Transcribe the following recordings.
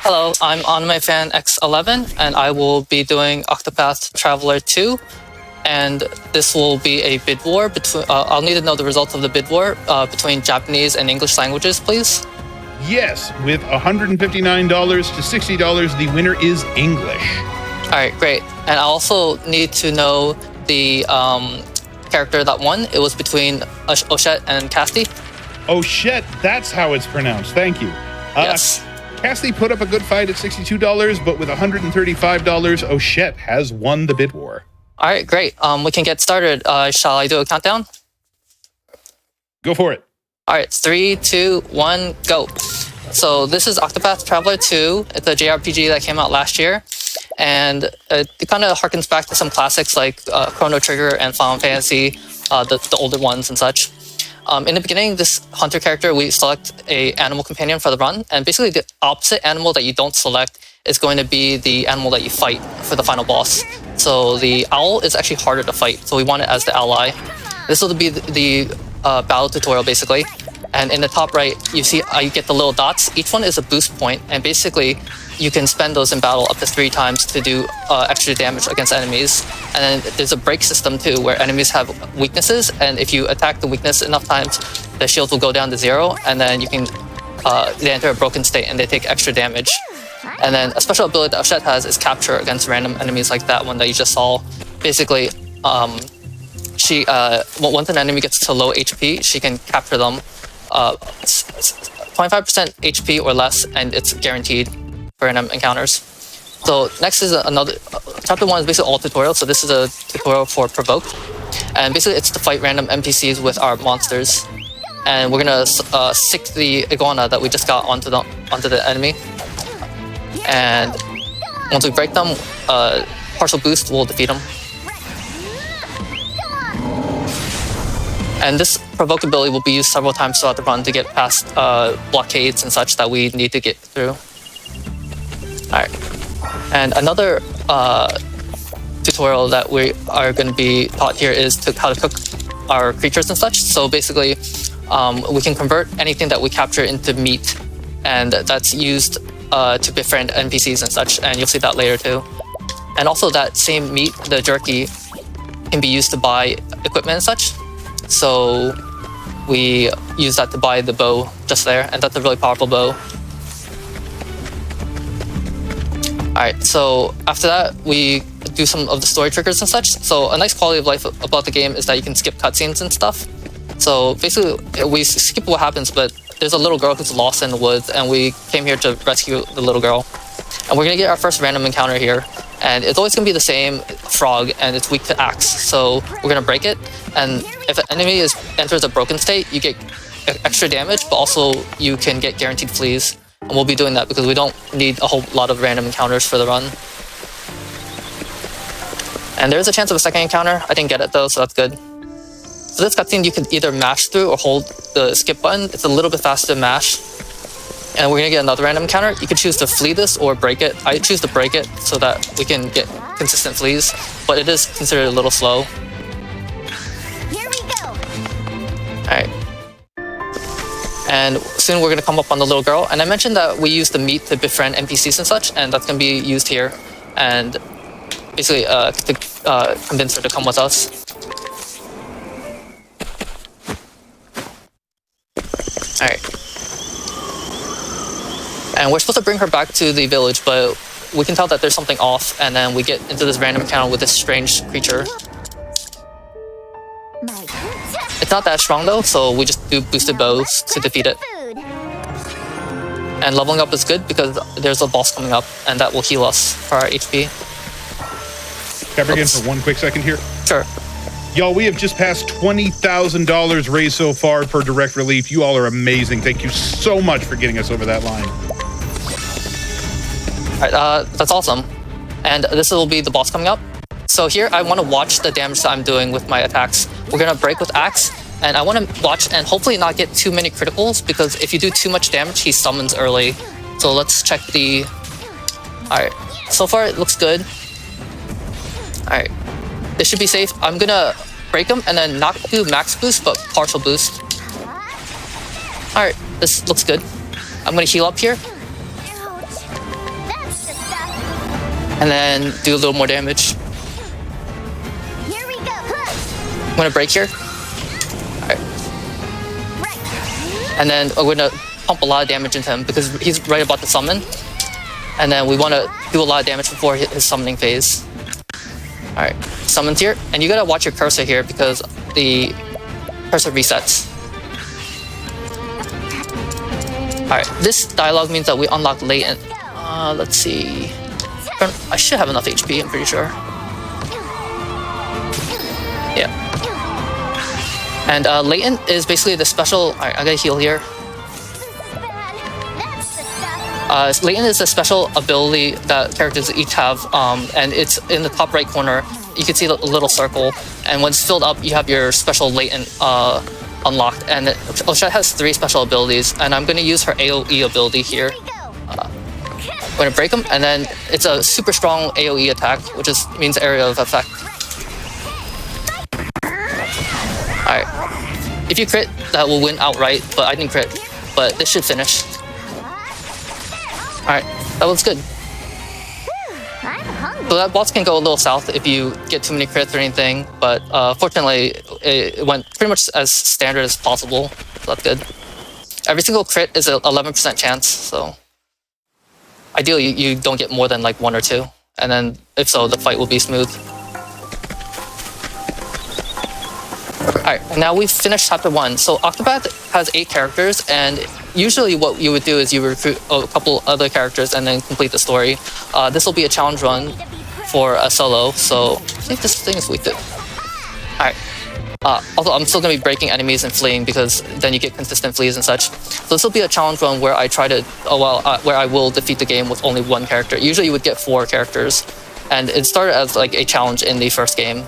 Hello, I'm AnimeFanX11, and I will be doing Octopath Traveler 2. And this will be a bid war between. I'll need to know the results of the bid war between Japanese and English languages, please. Yes, with $159 to $60, the winner is English. All right, great. And I also need to know the character that won. It was between Oshet and Casty. Oshet, that's how it's pronounced. Thank you. Yes. Casty put up a good fight at $62, but with $135, Oshet has won the bid war. All right, great. We can get started. Shall I do a countdown? Go for it. All right, 3, 2, 1, go. So this is Octopath Traveler 2. It's a JRPG that came out last year. And it kind of harkens back to some classics like Chrono Trigger and Final Fantasy, the older ones and such. In the beginning, this hunter character, we select a animal companion for the run. And basically the opposite animal that you don't select is going to be the animal that you fight for the final boss. So the owl is actually harder to fight. So we want it as the ally. This will be the battle tutorial basically. And in the top right, you see you get the little dots. Each one is a boost point. And basically you can spend those in battle up to 3 times to do extra damage against enemies. And then there's a break system too, where enemies have weaknesses. And if you attack the weakness enough times, the shields will go down to 0. And then you can they enter a broken state and they take extra damage. And then a special ability that Oshet has is capture against random enemies like that one that you just saw. Basically, once an enemy gets to low HP, she can capture them 25% HP or less, and it's guaranteed for random encounters. So next is another, chapter 1 is basically all tutorial. So this is a tutorial for Provoke. And basically it's to fight random NPCs with our monsters. And we're gonna stick the iguana that we just got onto the enemy. And once we break them, partial boost will defeat them. And this provoke ability will be used several times throughout the run to get past blockades and such that we need to get through. Alright. And another tutorial that we are going to be taught here is how to cook our creatures and such. So basically, we can convert anything that we capture into meat, and that's used to befriend NPCs and such, and you'll see that later too. And also that same meat, the jerky, can be used to buy equipment and such. So we use that to buy the bow just there, and that's a really powerful bow. Alright, so after that, we do some of the story triggers and such. So a nice quality of life about the game is that you can skip cutscenes and stuff. So basically, we skip what happens, but there's a little girl who's lost in the woods, and we came here to rescue the little girl. And we're gonna get our first random encounter here. And it's always gonna be the same frog, and it's weak to axe. So we're gonna break it, and if an enemy enters a broken state, you get extra damage, but also you can get guaranteed fleas. And we'll be doing that because we don't need a whole lot of random encounters for the run. And there's a chance of a second encounter. I didn't get it though, so that's good. So this cutscene you can either mash through or hold the skip button. It's a little bit faster to mash. And we're gonna get another random encounter. You can choose to flee this or break it. I choose to break it so that we can get consistent fleas, but it is considered a little slow. Here we go. Alright. And soon we're gonna come up on the little girl. And I mentioned that we use the meat to befriend NPCs and such, and that's gonna be used here. And basically to convince her to come with us. Alright. And we're supposed to bring her back to the village, but we can tell that there's something off, and then we get into this random encounter with this strange creature. It's not that strong though, so we just do boosted bows to defeat it. And leveling up is good because there's a boss coming up, and that will heal us for our HP. Can I bring in for 1 quick second here? Sure. Y'all, we have just passed $20,000 raised so far for Direct Relief. You all are amazing. Thank you so much for getting us over that line. Alright, that's awesome. And this will be the boss coming up. So here, I want to watch the damage that I'm doing with my attacks. We're going to break with axe, and I want to watch and hopefully not get too many criticals, because if you do too much damage, he summons early. So let's check the... Alright, so far it looks good. Alright, this should be safe. I'm going to break him and then not do max boost, but partial boost. Alright, this looks good. I'm going to heal up here. and then do a little more damage. Here we go. I'm gonna break here. Alright. And then we're gonna pump a lot of damage into him because he's right about to summon. And then we wanna do a lot of damage before his summoning phase. Alright, summons here. And you gotta watch your cursor here because the cursor resets. Alright, this dialogue means that we unlock latent. Let's see. I should have enough HP, I'm pretty sure. Yeah. And latent is basically the special. Alright, I gotta heal here. Latent is a special ability that characters each have, and it's in the top right corner. You can see the little circle, and when it's filled up, you have your special latent unlocked. And Osha has 3 special abilities, and I'm going to use her AoE ability here. I'm going to break him, and then it's a super strong AoE attack, which means area of effect. Alright. If you crit, that will win outright, but I didn't crit. But this should finish. Alright, that looks good. So that boss can go a little south if you get too many crits or anything, but fortunately it went pretty much as standard as possible, so that's good. Every single crit is an 11% chance, so ideally you don't get more than like 1 or 2, and then if so, the fight will be smooth. Alright, and now we've finished chapter 1. So Octopath has 8 characters, and usually what you would do is you recruit a couple other characters and then complete the story. This will be a challenge run for a solo, so I think this thing is weak. Alright. Also, I'm still going to be breaking enemies and fleeing because then you get consistent flees and such. So this will be a challenge run where I try to, where I will defeat the game with only 1 character. Usually you would get 4 characters, and it started as like a challenge in the first game.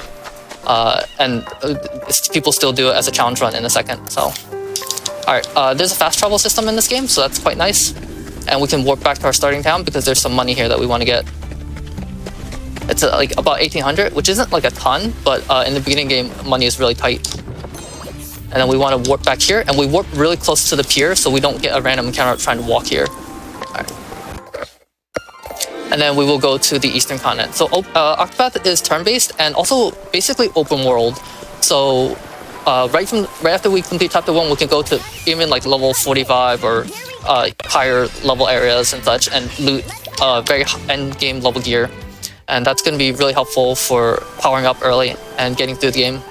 And people still do it as a challenge run in the second, so. Alright, there's a fast travel system in this game, so that's quite nice. And we can warp back to our starting town because there's some money here that we want to get. It's like about 1800, which isn't like a ton, but in the beginning game, money is really tight. And then we want to warp back here, and we warp really close to the pier so we don't get a random encounter trying to walk here. Alright. And then we will go to the Eastern Continent. So Octopath is turn-based and also basically open world. So right after we complete chapter 1, we can go to even like level 45 or higher level areas and such, and loot very end game level gear. And that's going to be really helpful for powering up early and getting through the game.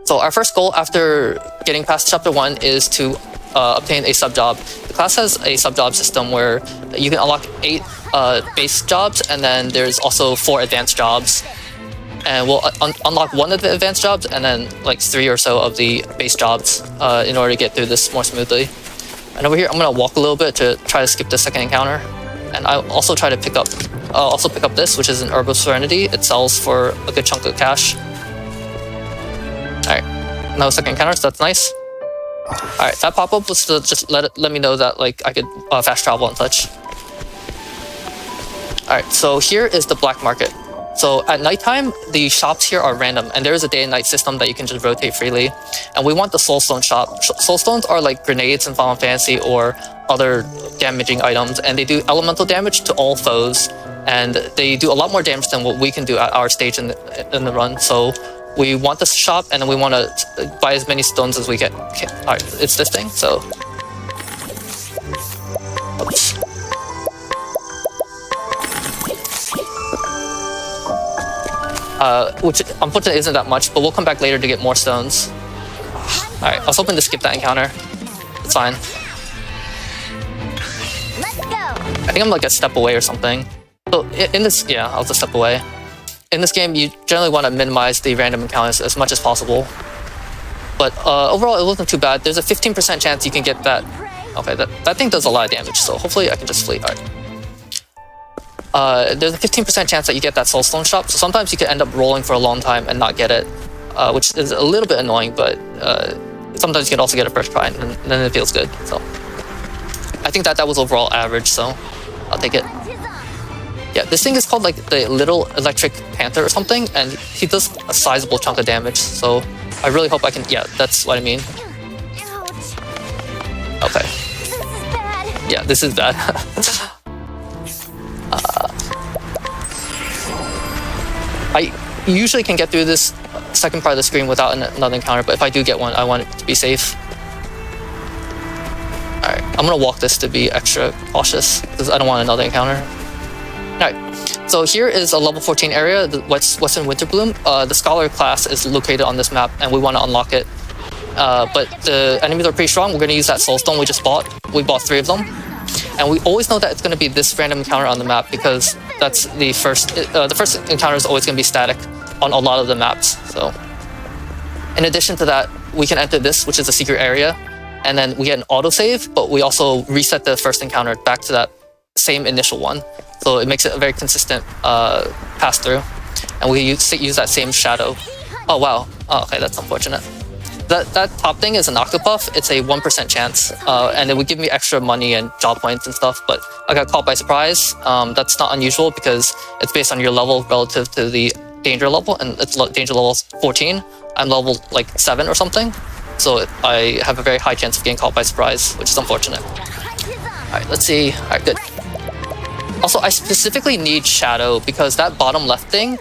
So our first goal after getting past chapter 1 is to obtain a sub-job. The class has a sub-job system where you can unlock 8 base jobs, and then there's also 4 advanced jobs. And we'll unlock 1 of the advanced jobs and then like 3 or so of the base jobs in order to get through this more smoothly. And over here, I'm going to walk a little bit to try to skip the second encounter. And I'll also try to pick up this, which is an Herb of Serenity. It sells for a good chunk of cash. Alright, no second encounter, so that's nice. Alright, that pop-up was to just let me know that like I could fast travel and such. Alright, so here is the black market. So at nighttime, the shops here are random, and there is a day and night system that you can just rotate freely. And we want the Soulstone shop. Soulstones are like grenades in Final Fantasy or other damaging items, and they do elemental damage to all foes. And they do a lot more damage than what we can do at our stage in the run. So we want this shop, and then we want to buy as many stones as we can. Alright, it's this thing, so. Oops. Which unfortunately isn't that much, but we'll come back later to get more stones. Alright, I was hoping to skip that encounter. It's fine. Let's go. I think I'm like a step away or something. So in this, yeah, I'll just step away. In this game, you generally want to minimize the random encounters as much as possible. But overall, it wasn't too bad. There's a 15% chance you can get that. Okay, that thing does a lot of damage, so hopefully I can just flee. Alright. There's a 15% chance that you get that Soulstone shop, so sometimes you can end up rolling for a long time and not get it, which is a little bit annoying, but sometimes you can also get it first try, and then it feels good. So I think that was overall average, so I'll take it. Yeah, this thing is called like the Little Electric Panther or something, and he does a sizable chunk of damage, so I really hope I can, yeah, that's what I mean. Ouch. Okay. This is bad. Yeah, this is bad. I usually can get through this second part of the screen without another encounter, but if I do get one, I want it to be safe. Alright, I'm gonna walk this to be extra cautious, because I don't want another encounter. Alright, so here is a level 14 area, the Western Winterbloom. The Scholar class is located on this map, and we want to unlock it. But the enemies are pretty strong. We're gonna use that Soulstone we just bought. We bought 3 of them. And we always know that it's gonna be this random encounter on the map, because that's the first encounter is always gonna be static on a lot of the maps. So in addition to that, we can enter this, which is a secret area, and then we get an autosave, but we also reset the first encounter back to that same initial one. So it makes it a very consistent pass through. And we use that same shadow. Oh wow, oh, okay, that's unfortunate. That top thing is an Octopath. It's a 1% chance, and it would give me extra money and job points and stuff, but I got caught by surprise. That's not unusual because it's based on your level relative to the danger level, and it's danger level 14. I'm level like 7 or something, so I have a very high chance of getting caught by surprise, which is unfortunate. Alright, let's see. Alright, good. Also, I specifically need Shadow because that bottom left thing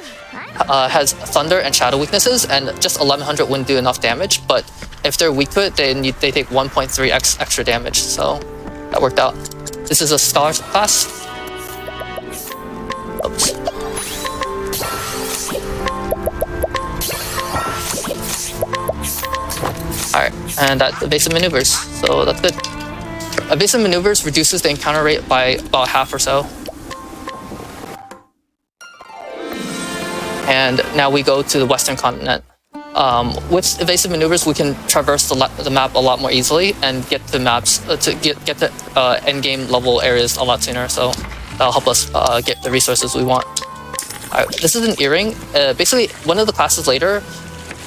has Thunder and Shadow weaknesses, and just 1100 wouldn't do enough damage, but if they're weak to it, they take 1.3x extra damage, so that worked out. This is a Scholar class. Oops. Alright, and that's evasive maneuvers, so that's good. Evasive maneuvers reduces the encounter rate by about half or so. And now we go to the Western continent. With evasive maneuvers, we can traverse the map a lot more easily and get to maps to get to endgame level areas a lot sooner. So that'll help us get the resources we want. Alright, this is an earring. Basically, one of the classes later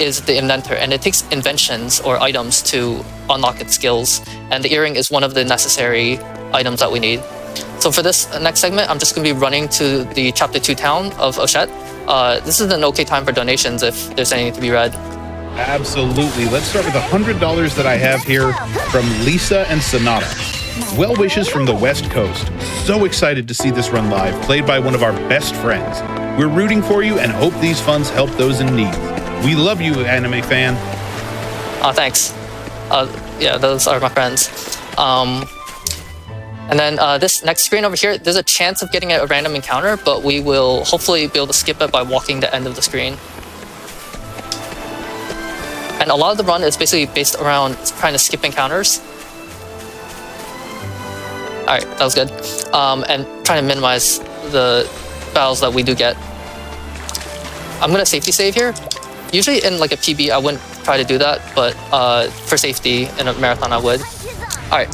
is the inventor, and it takes inventions or items to unlock its skills. And the earring is one of the necessary items that we need. So for this next segment, I'm just going to be running to the Chapter 2 town of Ochette. This is an okay time for donations if there's anything to be read. Absolutely. Let's start with $100 that I have here from Lisa and Sonata. Well wishes from the West Coast. So excited to see this run live, played by one of our best friends. We're rooting for you and hope these funds help those in need. We love you, anime fan. Thanks. Yeah, those are my friends. And then this next screen over here, there's a chance of getting a random encounter, but we will hopefully be able to skip it by walking the end of the screen. And a lot of the run is basically based around trying to skip encounters. Alright, that was good. And trying to minimize the battles that we do get. I'm going to safety save here. Usually in like a PB, I wouldn't try to do that, but for safety in a marathon, I would. Alright,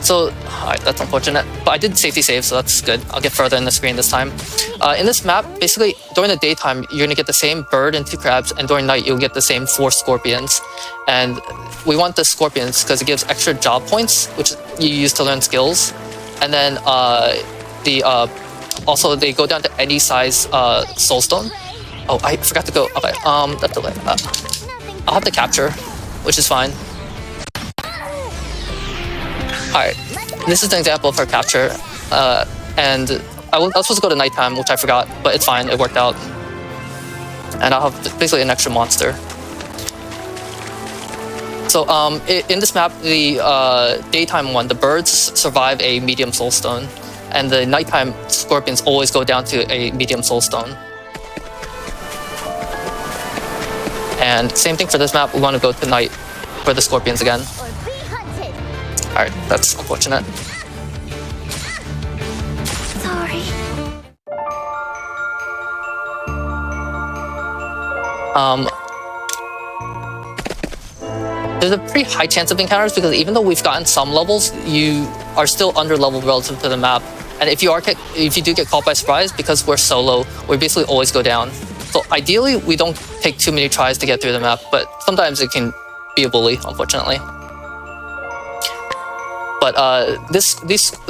that's unfortunate. But I did safety save, so that's good. I'll get further in the screen this time. In this map, basically, during the daytime, you're gonna get the same bird and 2 crabs, and during night, you'll get the same 4 scorpions. And we want the scorpions because it gives extra job points, which you use to learn skills. And then also they go down to any size soulstone. Oh, I forgot to go. Okay, that's the way. I'll have to capture, which is fine. Alright, this is an example of her capture, and I was supposed to go to nighttime, which I forgot, but it's fine, it worked out. And I'll have basically an extra monster. So in this map, the daytime one, the birds survive a medium soulstone, and the nighttime scorpions always go down to a medium soulstone. And same thing for this map, we want to go to night for the scorpions again. Alright, that's unfortunate. Sorry. There's a pretty high chance of encounters because even though we've gotten some levels, you are still under leveled relative to the map. And if you do get caught by surprise, because we're solo, we basically always go down. So ideally, we don't take too many tries to get through the map, but sometimes it can be a bully, unfortunately. But this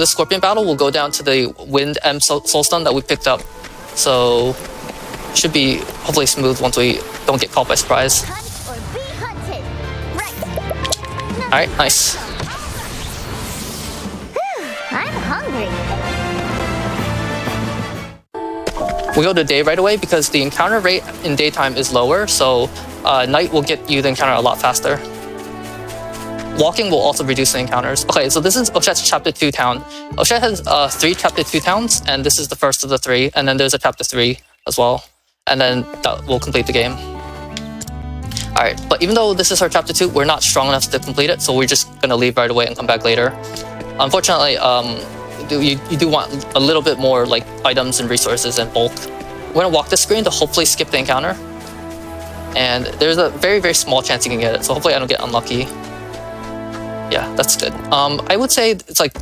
Scorpion battle will go down to the Wind M Soulstone that we picked up. So should be hopefully smooth once we don't get caught by surprise. Alright, nice. I'm hungry. We go to day right away because the encounter rate in daytime is lower, so night will get you the encounter a lot faster. Walking will also reduce the encounters. Okay, so this is Oshet's Chapter 2 town. Oshet has 3 Chapter 2 towns, and this is the first of the 3, and then there's a Chapter 3 as well. And then that will complete the game. Alright, but even though this is our Chapter 2, we're not strong enough to complete it, so we're just gonna leave right away and come back later. Unfortunately, you do want a little bit more like items and resources and bulk. We're gonna walk the screen to hopefully skip the encounter. And there's a very, very small chance you can get it, so hopefully I don't get unlucky. Yeah, that's good. I would say it's like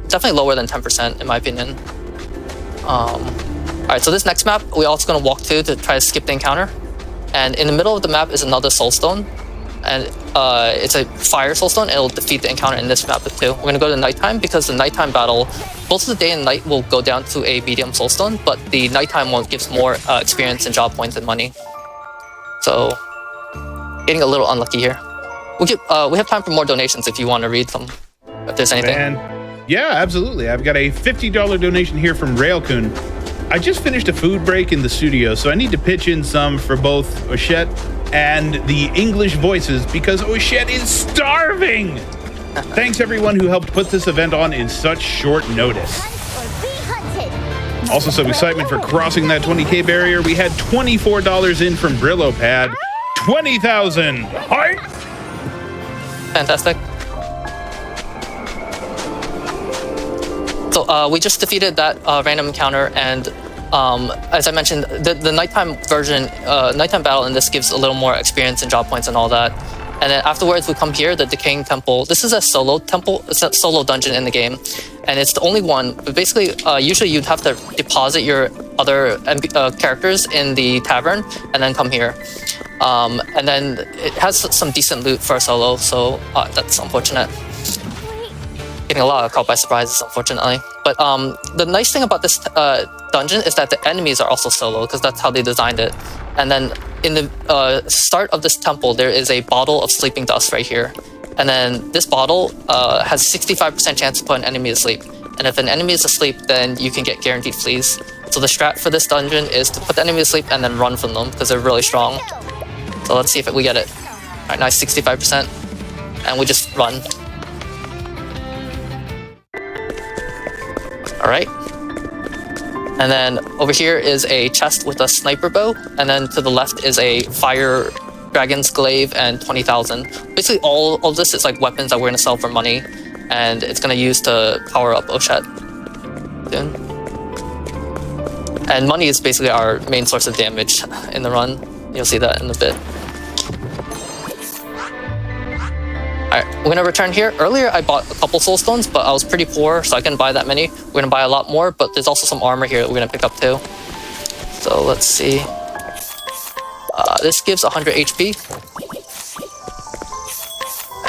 definitely lower than 10% in my opinion. Alright, so this next map, we're also gonna walk to try to skip the encounter. And in the middle of the map is another soulstone. And it's a fire soulstone, and it'll defeat the encounter in this map too. We're gonna go to nighttime because the nighttime battle, both the day and night will go down to a medium soulstone, but the nighttime one gives more experience and job points and money. So, getting a little unlucky here. We have time for more donations if you want to read them, if there's anything. And yeah, absolutely. I've got a $50 donation here from Railcoon. I just finished a food break in the studio, so I need to pitch in some for both Oshet and the English voices because Oshet is starving. Thanks everyone who helped put this event on in such short notice. Also, some excitement for crossing that 20K barrier. We had $24 in from Brillo Pad. 20,000. Hi. Fantastic. So we just defeated that random encounter, and as I mentioned, the nighttime version, nighttime battle in this gives a little more experience and job points and all that. And then afterwards we come here, the Decaying Temple. This is a solo temple, it's a solo dungeon in the game, and it's the only one. But basically, usually you'd have to deposit your other characters in the tavern and then come here. And then it has some decent loot for a solo, so that's unfortunate. Getting a lot caught by surprises, unfortunately. But the nice thing about this dungeon is that the enemies are also solo, because that's how they designed it. And then in the start of this temple, there is a bottle of sleeping dust right here. And then this bottle has 65% chance to put an enemy to sleep. And if an enemy is asleep, then you can get guaranteed fleas. So the strat for this dungeon is to put the enemy to sleep and then run from them, because they're really strong. So let's see if we get it. Alright, nice, 65%. And we just run. Alright. And then over here is a chest with a sniper bow. And then to the left is a fire dragon's glaive and 20,000. Basically all of this is like weapons that we're going to sell for money. And it's going to use to power up Oshet soon. And money is basically our main source of damage in the run. You'll see that in a bit. Alright, we're gonna return here. Earlier I bought a couple soul stones, but I was pretty poor, so I couldn't buy that many. We're gonna buy a lot more, but there's also some armor here that we're gonna pick up too. So let's see. This gives 100 HP.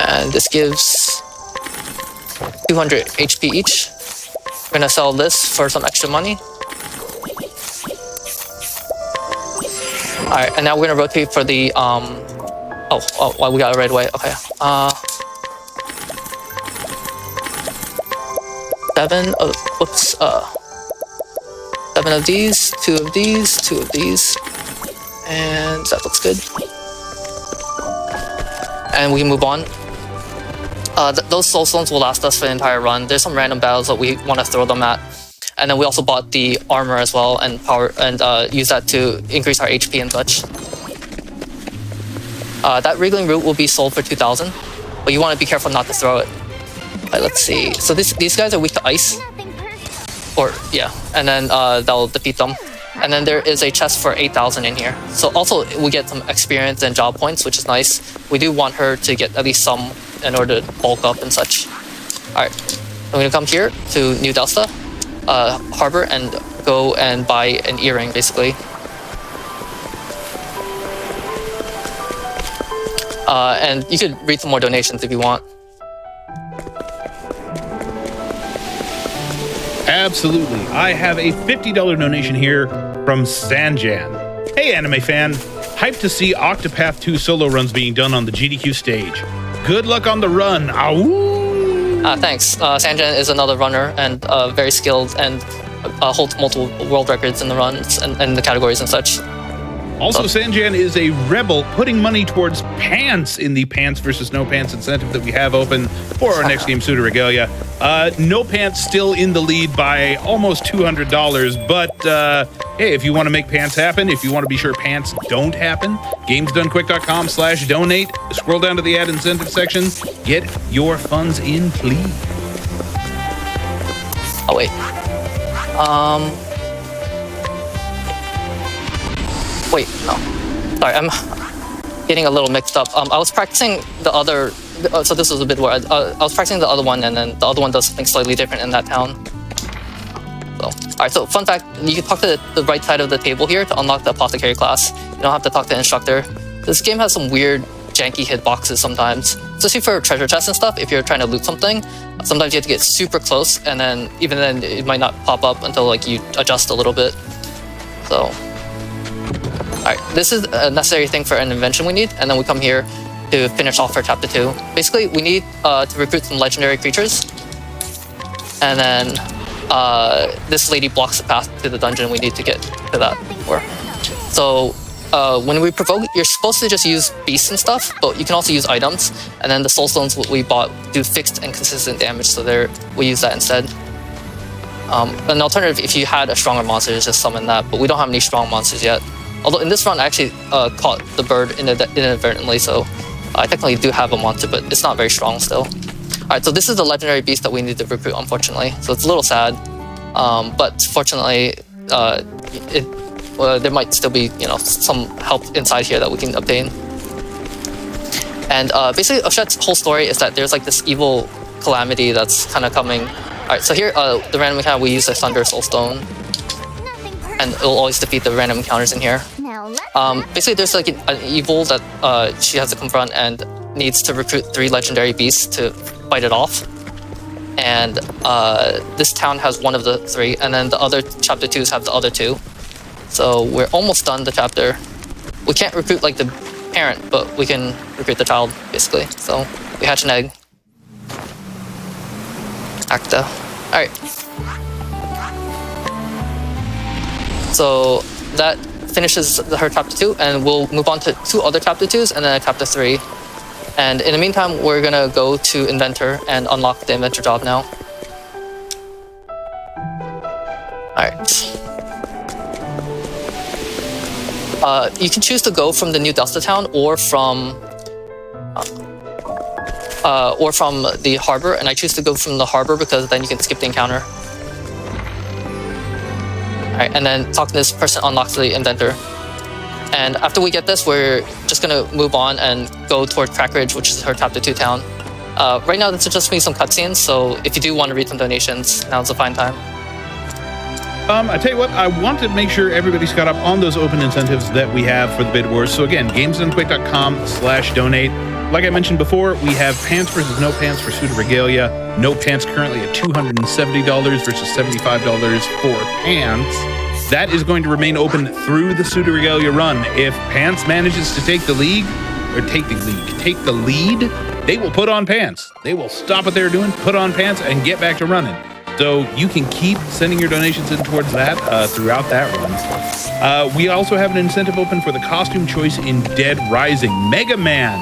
And this gives 200 HP each. We're gonna sell this for some extra money. Alright, and now we're gonna rotate for the oh, we got it right away. Okay. 7 of, whoops, 7 of these, 2 of these, 2 of these, and that looks good. And we can move on. Those soul stones will last us for the entire run. There's some random battles that we want to throw them at. And then we also bought the armor as well and power and use that to increase our HP and such. That wriggling root will be sold for 2,000, but you want to be careful not to throw it. Let's see. So these guys are weak to ice, or yeah, and then that'll defeat them. And then there is a chest for 8,000 in here. So also we get some experience and job points, which is nice. We do want her to get at least some in order to bulk up and such. All right, I'm gonna come here to New Delta Harbor and go and buy an earring, basically. And you could read some more donations if you want. Absolutely. I have a $50 donation here from Sanjan. Hey, anime fan. Hyped to see Octopath 2 solo runs being done on the GDQ stage. Good luck on the run. Ow! Thanks. Sanjan is another runner and very skilled, and holds multiple world records in the runs and the categories and such. Also, Sanjan is a rebel, putting money towards pants in the pants versus no pants incentive that we have open for our next game, Pseudo Regalia. No pants still in the lead by almost $200, but hey, if you want to make pants happen, if you want to be sure pants don't happen, gamesdonequick.com/donate. Scroll down to the ad incentive section. Get your funds in, please. Oh wait. Wait, no. Sorry, I'm getting a little mixed up. I was practicing the other, so this was a bit where I was practicing the other one, and then the other one does something slightly different in that town. So, alright, so fun fact, you can talk to the right side of the table here to unlock the Apothecary class. You don't have to talk to the instructor. This game has some weird, janky hitboxes sometimes, especially for treasure chests and stuff. If you're trying to loot something, sometimes you have to get super close, and then even then it might not pop up until like you adjust a little bit. So, alright, this is a necessary thing for an invention we need, and then we come here to finish off for chapter 2. Basically, we need to recruit some legendary creatures, and then this lady blocks the path to the dungeon we need to get to that. So when we provoke, you're supposed to just use beasts and stuff, but you can also use items, and then the soul stones we bought do fixed and consistent damage, so we use that instead. An alternative, if you had a stronger monster, is just summon that, but we don't have any strong monsters yet. Although in this run, I actually caught the bird inadvertently, so I technically do have a monster, but it's not very strong still. Alright, so this is the legendary beast that we need to recruit, unfortunately. So it's a little sad, but fortunately, there might still be, some help inside here that we can obtain. And basically, Oshet's whole story is that there's like this evil calamity that's kind of coming. Alright, so here, the random encounter, we use a Thunder Soul Stone, and it'll always defeat the random encounters in here. Basically, there's like an evil that she has to confront and needs to recruit 3 legendary beasts to fight it off. And this town has one of the 3, and then the other chapter 2s have the other 2. So we're almost done the chapter. We can't recruit like the parent, but we can recruit the child, basically. So we hatch an egg. Acta. Alright. So that finishes her chapter 2, and we'll move on to 2 other chapter 2s and then a chapter 3. And in the meantime, we're gonna go to Inventor and unlock the Inventor job now. Alright. You can choose to go from the New Delta Town or from the harbor, and I choose to go from the harbor because then you can skip the encounter. Alright, and then talking to this person unlocks the Inventor. And after we get this, we're just gonna move on and go toward Crack Ridge, which is her chapter 2 town. Right now, this is just me some cutscenes, so if you do want to read some donations, now's a fine time. I tell you what, I want to make sure everybody's caught up on those open incentives that we have for the bid wars. So again, gamesdonequick.com/donate. Like I mentioned before, we have pants versus no pants for Pseudo Regalia. No pants currently at $270 versus $75 for pants. That is going to remain open through the Pseudo Regalia run. If pants manages to take the lead, they will put on pants. They will stop what they're doing, put on pants, and get back to running. So you can keep sending your donations in towards that throughout that run. We also have an incentive open for the costume choice in Dead Rising. Mega Man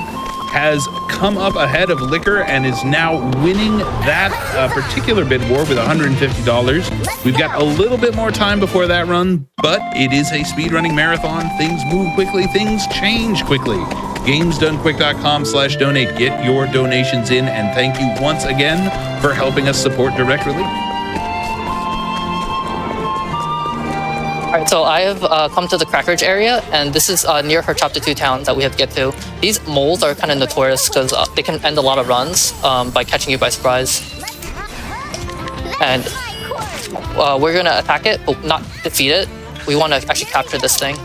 has come up ahead of Liquor and is now winning that particular bid war with $150. We've got a little bit more time before that run, but it is a speedrunning marathon. Things move quickly, things change quickly. GamesDoneQuick.com/donate. Get your donations in, and thank you once again for helping us support Direct Relief. Alright, so I have come to the Crack Ridge area, and this is near her chapter 2 town that we have to get to. These moles are kind of notorious because they can end a lot of runs by catching you by surprise. And we're going to attack it, but not defeat it. We want to actually capture this thing.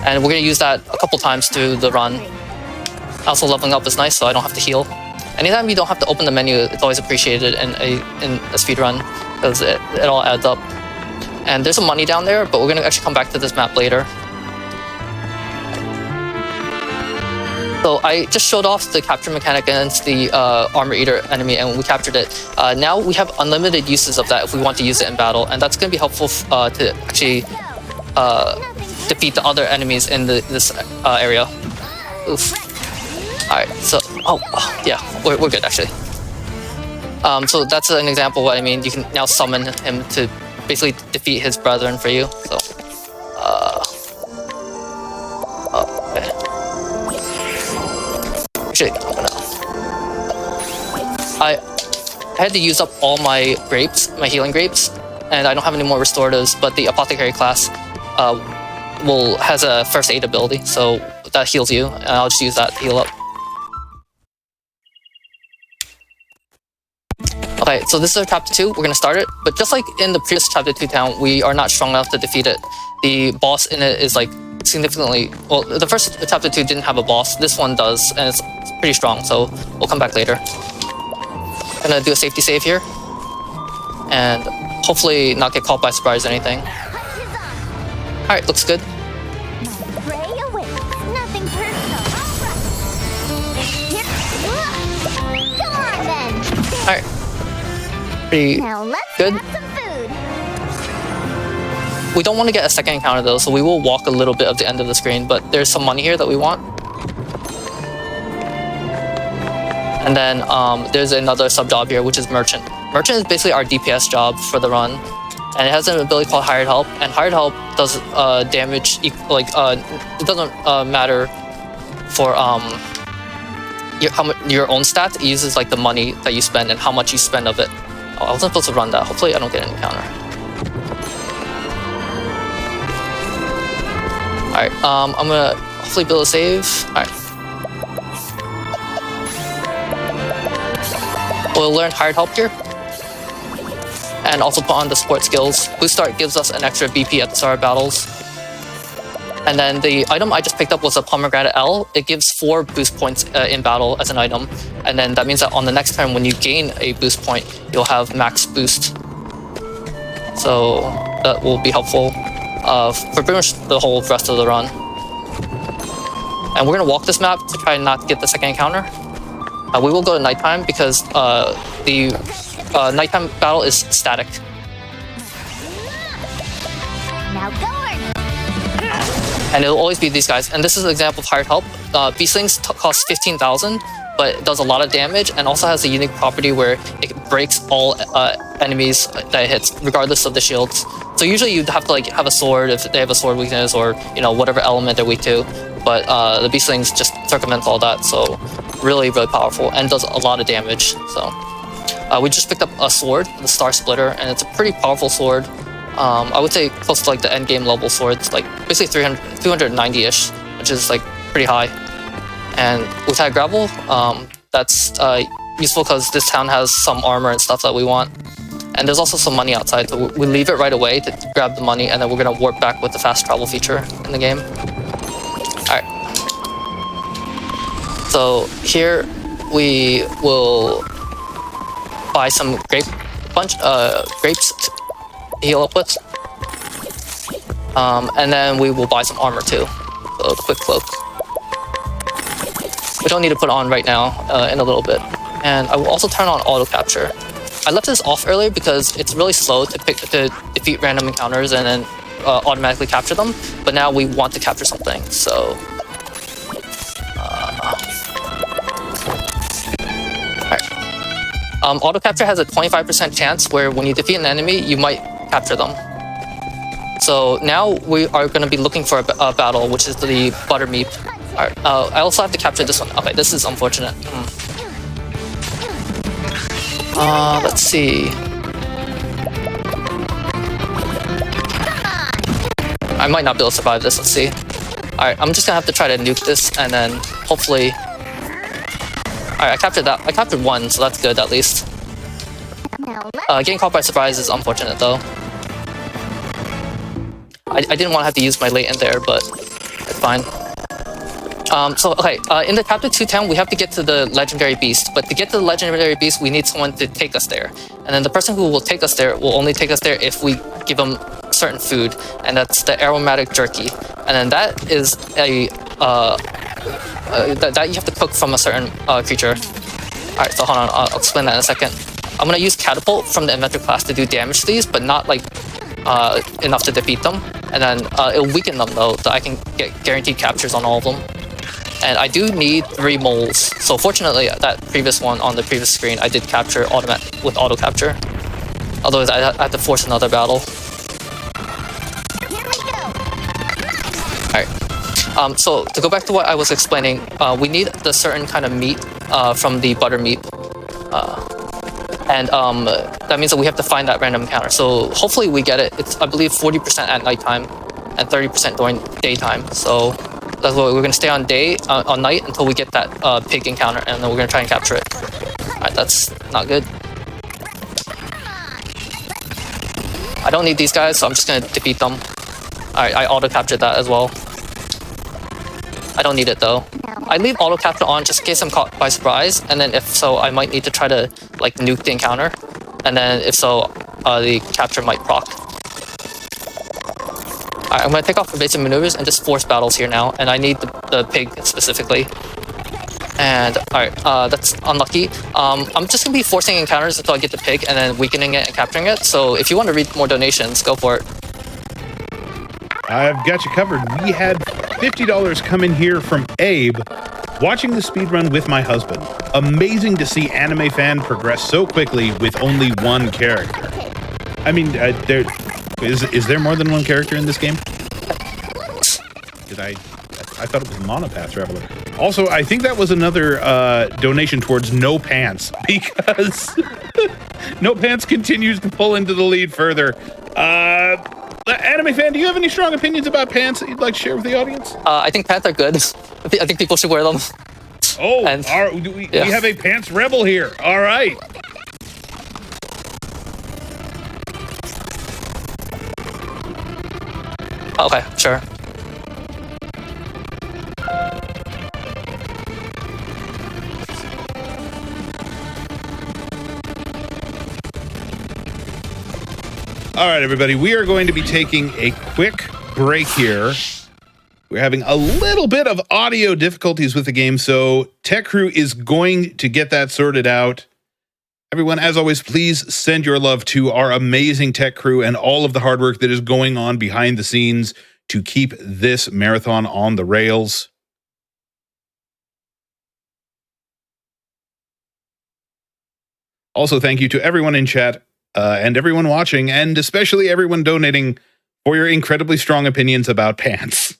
And we're going to use that a couple times through the run. Also, leveling up is nice, so I don't have to heal. Anytime you don't have to open the menu, it's always appreciated in a speed run because it all adds up. And there's some money down there, but we're going to actually come back to this map later. So I just showed off the capture mechanic against the Armor Eater enemy, and we captured it. Now we have unlimited uses of that if we want to use it in battle, and that's going to be helpful to actually defeat the other enemies in this area. Oof. Alright, so... Oh, yeah, we're good, actually. So that's an example of what I mean. You can now summon him to basically defeat his brethren for you, so... okay. Actually, I had to use up all my grapes, my healing grapes, and I don't have any more restoratives, but the apothecary class has a first aid ability, so that heals you, and I'll just use that to heal up. Okay, so this is our chapter 2, we're gonna start it, but just like in the previous chapter 2 town, we are not strong enough to defeat it. The boss in it is like significantly, well, the first chapter 2 didn't have a boss, this one does, and it's pretty strong, so we'll come back later. Gonna do a safety save here, and hopefully not get caught by surprise or anything. Alright, looks good. Pray away. Nothing personal. Come on then. Alright. Pretty Now let's good. have some food. We don't want to get a second encounter though, so we will walk a little bit of the end of the screen, but there's some money here that we want. And then there's another sub job here, which is Merchant. Merchant is basically our DPS job for the run, and it has an ability called Hired Help. And Hired Help does damage, it doesn't matter for your own stats. It uses like the money that you spend and how much you spend of it. Oh, I wasn't supposed to run that. Hopefully, I don't get an encounter. All right, I'm gonna hopefully build a save. All right. We'll learn Hired Help here, and also put on the support skills. Boost Start gives us an extra BP at the start of battles. And then the item I just picked up was a Pomegranate L. It gives 4 boost points in battle as an item, and then that means that on the next turn when you gain a boost point, you'll have max boost. So that will be helpful for pretty much the whole rest of the run. And we're gonna walk this map to try not to get the second encounter. We will go to nighttime because the nighttime battle is static. Now go. And it'll always be these guys. And this is an example of Hired Help. Beastlings cost 15,000, but it does a lot of damage and also has a unique property where it breaks all enemies that it hits, regardless of the shields. So usually you'd have to like have a sword if they have a sword weakness, or whatever element they're weak to. But the Beastlings just circumvent all that, so really, really powerful and does a lot of damage. So we just picked up a sword, the Star Splitter, and it's a pretty powerful sword. I would say close to like the end game level swords, like basically 290-ish, which is like pretty high. And with that gravel, that's useful because this town has some armor and stuff that we want. And there's also some money outside, so we leave it right away to grab the money, and then we're gonna warp back with the fast travel feature in the game. Alright. So here we will buy some grapes to heal up with. And then we will buy some armor too. So the quick cloak. We don't need to put on right now, in a little bit. And I will also turn on auto capture. I left this off earlier because it's really slow to defeat random encounters and then automatically capture them. But now we want to capture something, so. Auto capture has a 25% chance where when you defeat an enemy, you might capture them. So now we are going to be looking for a battle, which is the Buttermeat. Alright, I also have to capture this one. Okay, this is unfortunate. Let's see. I might not be able to survive this. Let's see. Alright, I'm just gonna have to try to nuke this, and then hopefully. Alright, I captured that. I captured one, so that's good at least. Getting caught by surprise is unfortunate though. I didn't want to have to use my latent there, but it's fine. In the chapter 2 town, we have to get to the legendary beast. But to get to the legendary beast, we need someone to take us there. And then the person who will take us there will only take us there if we give them certain food, and that's the aromatic jerky. And then that is a that you have to cook from a certain creature. Alright, so hold on, I'll explain that in a second. I'm gonna use Catapult from the Inventor class to do damage to these, but not like enough to defeat them. And then it'll weaken them though, so I can get guaranteed captures on all of them. And I do need 3 moles. So fortunately, that previous one on the previous screen, I did capture with auto capture. Otherwise, I had to force another battle. Here we go. Alright. So to go back to what I was explaining, we need the certain kind of meat from the butter meat. And that means that we have to find that random encounter. So hopefully we get it. It's, I believe, 40% at nighttime and 30% during daytime. So that's what we're going to stay on night until we get that pig encounter, and then we're going to try and capture it. Alright, that's not good. I don't need these guys, so I'm just going to defeat them. Alright, I auto-captured that as well. I don't need it though. I leave auto-capture on just in case I'm caught by surprise, and then if so, I might need to try to like nuke the encounter. And then if so, the capture might proc. Alright, I'm going to take off evasive maneuvers and just force battles here now, and I need the pig specifically. And alright, that's unlucky. I'm just going to be forcing encounters until I get the pig and then weakening it and capturing it. So if you want to read more donations, go for it. I've got you covered. We had $50 come in here from Abe. Watching the speedrun with my husband. Amazing to see AnimeFan progress so quickly with only one character. I mean, is there more than one character in this game? I thought it was Monopath Traveler. Also, I think that was another donation towards No Pants, because No Pants continues to pull into the lead further. AnimeFan, do you have any strong opinions about pants that you'd like to share with the audience? I think pants are good. I think people should wear them. Oh, and, we have a pants rebel here. All right. Okay, sure. All right, everybody, we are going to be taking a quick break here. We're having a little bit of audio difficulties with the game, so Tech Crew is going to get that sorted out. Everyone, as always, please send your love to our amazing Tech Crew and all of the hard work that is going on behind the scenes to keep this marathon on the rails. Also, thank you to everyone in chat and everyone watching, and especially everyone donating for your incredibly strong opinions about pants.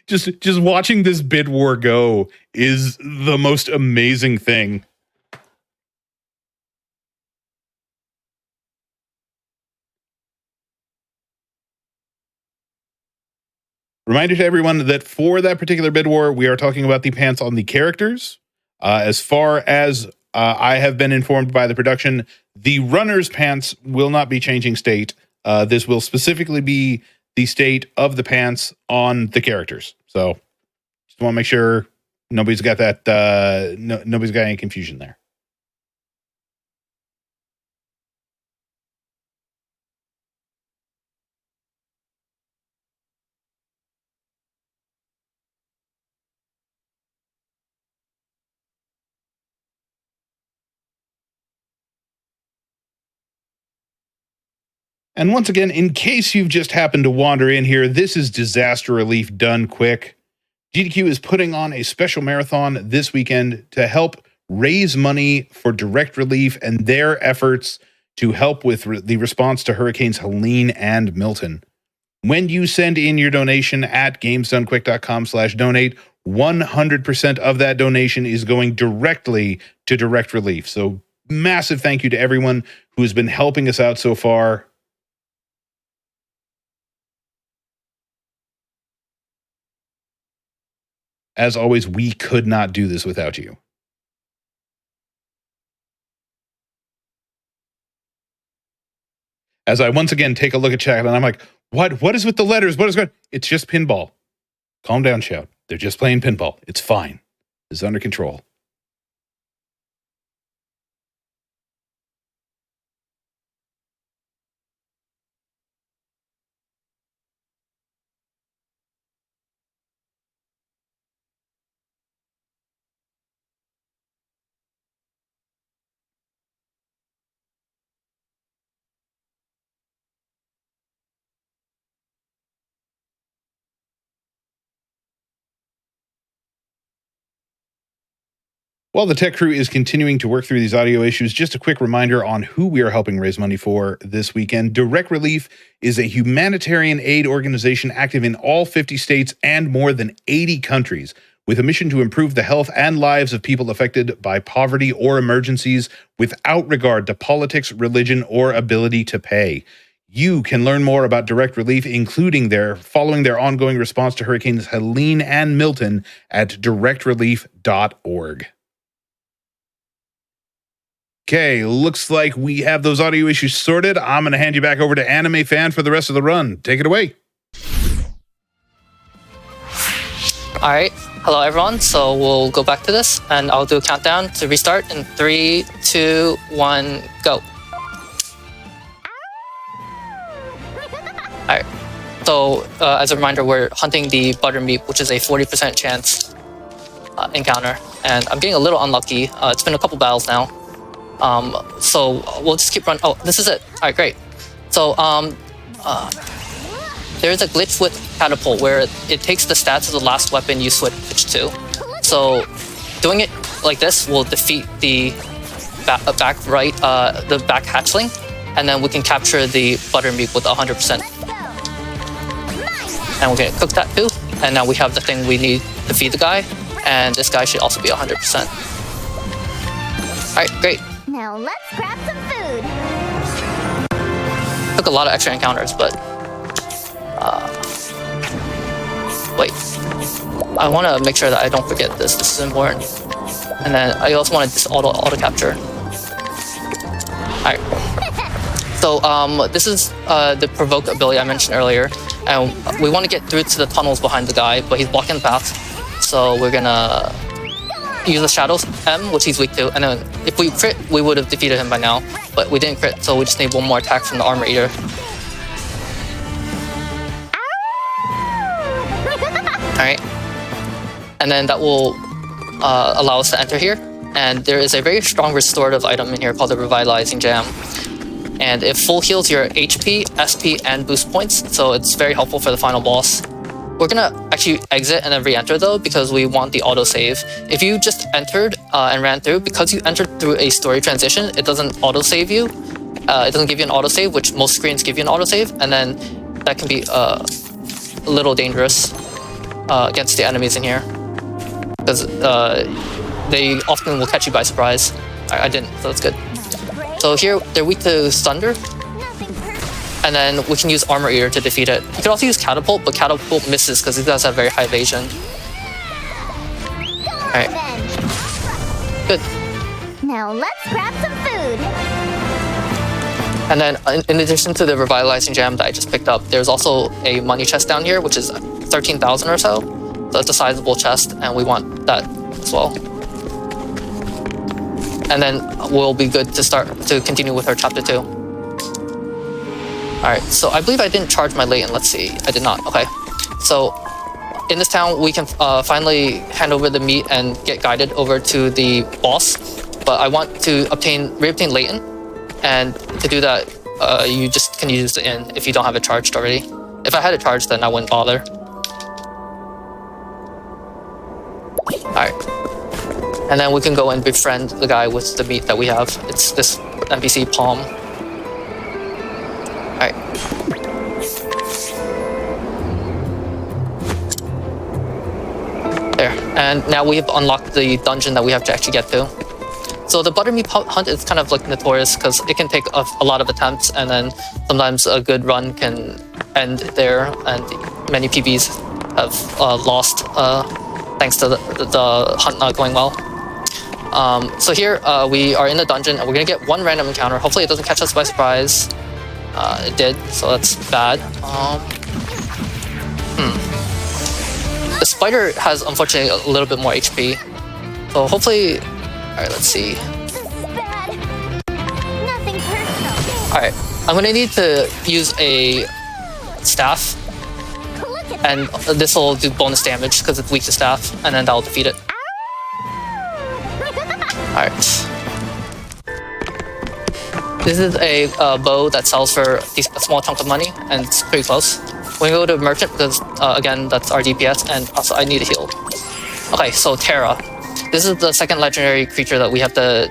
Just watching this bid war go is the most amazing thing. Reminder to everyone that for that particular bid war, we are talking about the pants on the characters. As far as I have been informed by the production, the runner's pants will not be changing state. This will specifically be the state of the pants on the characters. So just want to make sure nobody's got that, nobody's got any confusion there. And once again, in case you've just happened to wander in here, this is disaster relief done quick. GDQ is putting on a special marathon this weekend to help raise money for direct relief and their efforts to help with the response to Hurricanes Helene and Milton. When you send in your donation at gamesdonequick.com/donate, 100% of that donation is going directly to direct relief. So massive thank you to everyone who has been helping us out so far. As always, we could not do this without you. As I once again take a look at chat, and I'm like, what is with the letters? What is going on? It's just pinball. Calm down, Shout. They're just playing pinball. It's fine. It's under control. While the tech crew is continuing to work through these audio issues, just a quick reminder on who we are helping raise money for this weekend. Direct Relief is a humanitarian aid organization active in all 50 states and more than 80 countries, with a mission to improve the health and lives of people affected by poverty or emergencies without regard to politics, religion, or ability to pay. You can learn more about Direct Relief, including following their ongoing response to Hurricanes Helene and Milton at directrelief.org. Okay, looks like we have those audio issues sorted. I'm going to hand you back over to AnimeFan for the rest of the run. Take it away. All right. Hello, everyone. So we'll go back to this, and I'll do a countdown to restart in 3, 2, 1, go. All right. So as a reminder, we're hunting the buttermeat, which is a 40% chance encounter. And I'm getting a little unlucky. It's been a couple battles now. So we'll just keep running. Oh, this is it. All right, great. So there's a glitch with Catapult where it takes the stats of the last weapon you switch to. So doing it like this will defeat the back hatchling, and then we can capture the buttermeat with 100%. And we're gonna cook that too. And now we have the thing we need to feed the guy, and this guy should also be 100%. All right, great. Now let's grab some food. Took a lot of extra encounters, but wait. I want to make sure that I don't forget this. This is important. And then I also want to just auto capture. All right. So this is the provoke ability I mentioned earlier, and we want to get through to the tunnels behind the guy, but he's blocking the path. So we're gonna use the Shadows M, which he's weak to, and then if we crit, we would have defeated him by now, but we didn't crit, so we just need one more attack from the Armor Eater. Alright. And then that will allow us to enter here, and there is a very strong restorative item in here called the Revitalizing Jam. And it full heals your HP, SP, and boost points, so it's very helpful for the final boss. We're gonna actually exit and then re-enter though, because we want the autosave. If you just entered and ran through, because you entered through a story transition, it doesn't autosave you. It doesn't give you an autosave, which most screens give you an autosave, and then that can be a little dangerous against the enemies in here, because they often will catch you by surprise. I didn't, so that's good. So here, they're weak to Thunder, and then we can use Armor Eater to defeat it. You could also use Catapult, but Catapult misses because he does have very high evasion. Alright. Good. Now let's grab some food. And then in addition to the Revitalizing Gem that I just picked up, there's also a money chest down here, which is 13,000 or so. So it's a sizable chest, and we want that as well. And then we'll be good to continue with our chapter 2. Alright, so I believe I didn't charge my Leighton. Let's see. I did not. Okay. So in this town, we can finally hand over the meat and get guided over to the boss. But I want to reobtain Leighton. And to do that, you just can use the inn if you don't have it charged already. If I had it charged, then I wouldn't bother. Alright. And then we can go and befriend the guy with the meat that we have. It's this NPC Palm. Alright. There. And now we have unlocked the dungeon that we have to actually get to. So the buttermeat hunt is kind of like notorious because it can take a lot of attempts, and then sometimes a good run can end there, and many PBs have lost thanks to the hunt not going well. So here we are in the dungeon, and we're gonna get one random encounter. Hopefully it doesn't catch us by surprise. It did, so that's bad. The spider has, unfortunately, a little bit more HP. So hopefully... Alright, let's see. This is bad. Nothing personal. Alright, I'm gonna need to use a staff. Look at And this will do bonus damage because it's weak to staff, and then that'll defeat it. Alright. This is a bow that sells for a small chunk of money, and it's pretty close. We're gonna go to Merchant because, again, that's our DPS, and also I need a heal. Okay, so Terra. This is the second legendary creature that we have to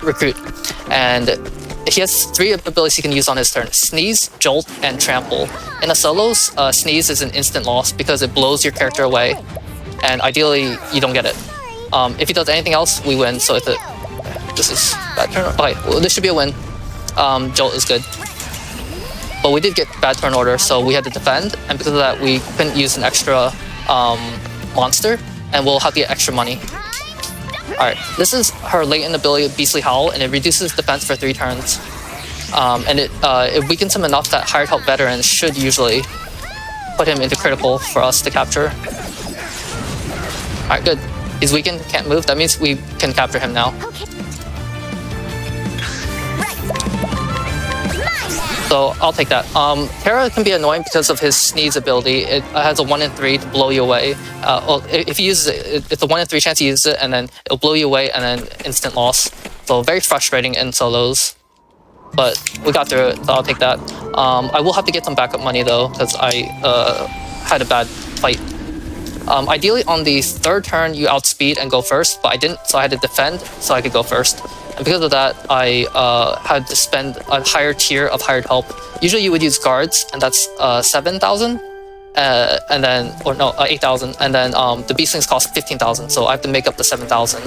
recruit, and he has 3 abilities he can use on his turn: Sneeze, Jolt, and Trample. In a solos, Sneeze is an instant loss because it blows your character away, and ideally you don't get it. If he does anything else, we win. So this is bad turn. Okay, well, this should be a win. Jolt is good, but we did get bad turn order, so we had to defend, and because of that, we couldn't use an extra monster, and we'll have to get extra money. Alright, this is her latent ability, Beastly Howl, and it reduces defense for 3 turns. And it weakens him enough that hired help veterans should usually put him into critical for us to capture. Alright, good. He's weakened, can't move. That means we can capture him now. So I'll take that. Terra can be annoying because of his Sneeze ability. It has a 1 in 3 to blow you away. If he uses it, it's a 1 in 3 chance he uses it, and then it'll blow you away, and then instant loss. So very frustrating in solos. But we got through it, so I'll take that. I will have to get some backup money though, because I had a bad fight. Ideally on the 3rd turn you outspeed and go first, but I didn't, so I had to defend so I could go first. And because of that, I had to spend a higher tier of hired help. Usually you would use guards, and that's 7,000, and then, or no, 8,000, and then the beastlings cost 15,000, so I have to make up the 7,000.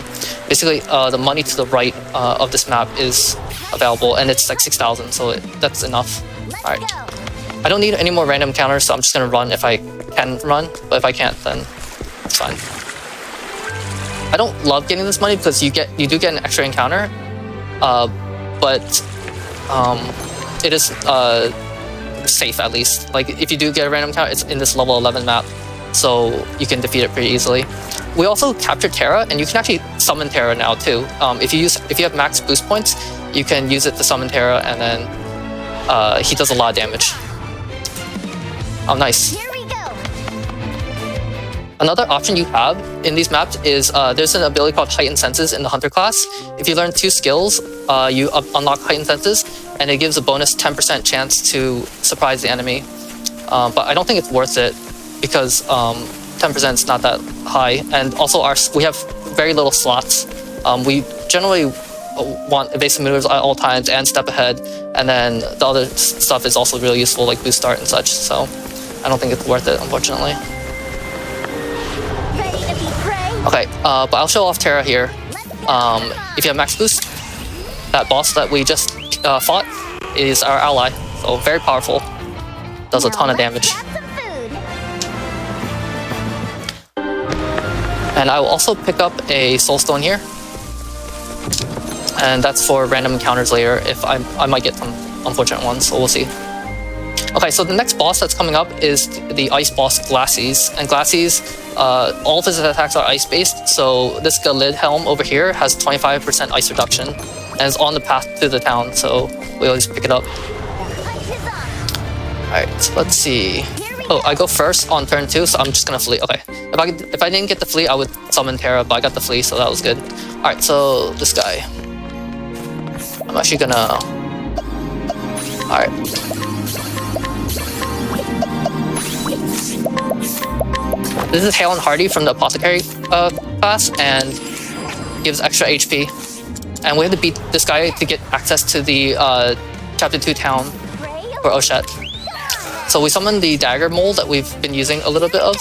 Basically, the money to the right of this map is available, and it's like 6,000, so that's enough. All right. I don't need any more random counters, so I'm just gonna run if I can run, but if I can't, then it's fine. I don't love getting this money because you do get an extra encounter, but it is safe at least. Like if you do get a random encounter, it's in this level 11 map, so you can defeat it pretty easily. We also captured Terra, and you can actually summon Terra now too. If you have max boost points, you can use it to summon Terra, and then he does a lot of damage. Oh, nice. Another option you have in these maps is there's an ability called Heightened Senses in the Hunter class. If you learn 2 skills, you unlock Heightened Senses, and it gives a bonus 10% chance to surprise the enemy. But I don't think it's worth it because 10% is not that high, and also we have very little slots. We generally want evasive maneuvers at all times and step ahead, and then the other stuff is also really useful, like boost start and such. So I don't think it's worth it, unfortunately. Okay, but I'll show off Terra here. If you have max boost, that boss that we just fought is our ally, so very powerful. Does a ton of damage. And I will also pick up a soulstone here, and that's for random encounters later. If I might get some unfortunate ones, so we'll see. Okay, so the next boss that's coming up is the ice boss Glacies, and Glacies, all of his attacks are ice-based, so this Galid helm over here has 25% ice reduction, and is on the path to the town, so we always pick it up. Alright, so let's see. Oh, I go first on turn 2, so I'm just gonna flee. Okay, if I didn't get the flee, I would summon Terra, but I got the flee, so that was good. Alright, so this guy. I'm actually gonna... Alright. This is Hale and Hardy from the Apothecary class, and gives extra HP. And we have to beat this guy to get access to the Chapter 2 town for Oshet. So we summon the dagger mold that we've been using a little bit of,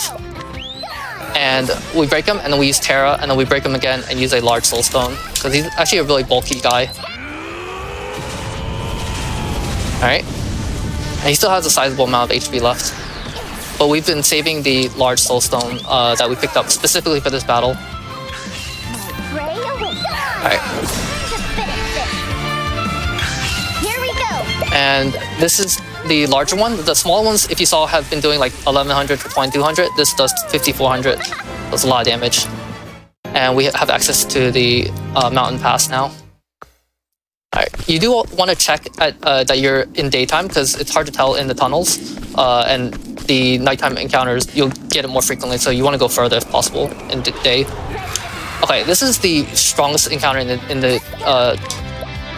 and we break him, and then we use Terra, and then we break him again and use a large soulstone, because he's actually a really bulky guy. Alright. And he still has a sizable amount of HP left. But we've been saving the large soulstone that we picked up specifically for this battle. Alright. Here we go. And this is the larger one. The smaller ones, if you saw, have been doing like 1100 to 2200. This does 5400. Does a lot of damage. And we have access to the mountain pass now. Alright, you do want to check that you're in daytime, because it's hard to tell in the tunnels, and the nighttime encounters, you'll get it more frequently, so you want to go further if possible in the day. Okay, this is the strongest encounter in the